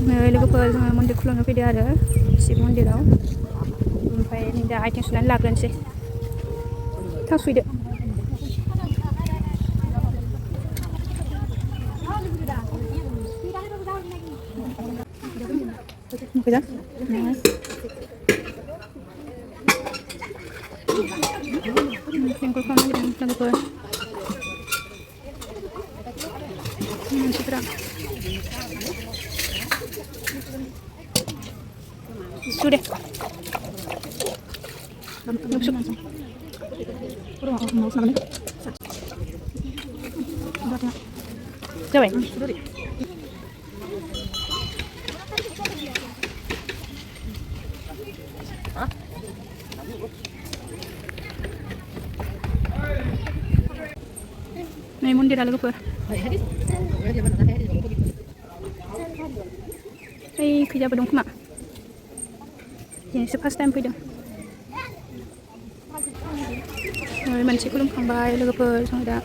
नै लोगोफोर जोङो मन्दिर खुलुमनो फैदो आरो शिब मन्दिराव ओमफ्राय नै दा आथिं सुनानै लाग्रोनोसै थाव सुइदो मोजां बेंगल खालामनो नागिरदों लोगोफोर मानसिफोरा sudah जाबाय नै मन्दिरा लोगोफोर ओइ खैजाबो दं खोमा दिनैसो फार्स्ट टाइम फैदों मोनसे खुलुमखांबाय लोगोफोर जों दा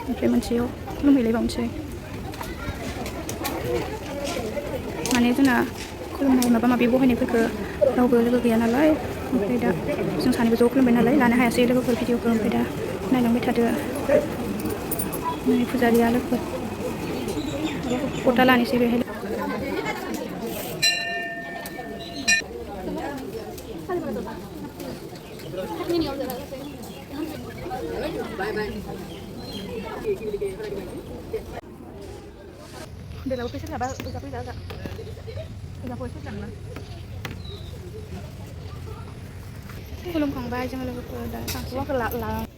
ओमफ्राय मोनसेयाव खुलुमहैलायबावनोसै माने जोंना खुलुमनाय माबा माबि बहायनायफोरखौ रावबो लोगो गैया नालाय ओमफ्राय दा जों सानैबो ज' खुलुमबाय नालाय लानो हायासै लोगोफोर भिडिअखौ ओमफ्राय दा नायलांबाय थादो नै फुजारिया लोगोफोर फटा लानोसै बेहाय Udah fैसा nggak udah fैसा nggak udah fैसा nggak खुलुमखांबाय जों लोगोफोर दा थांसै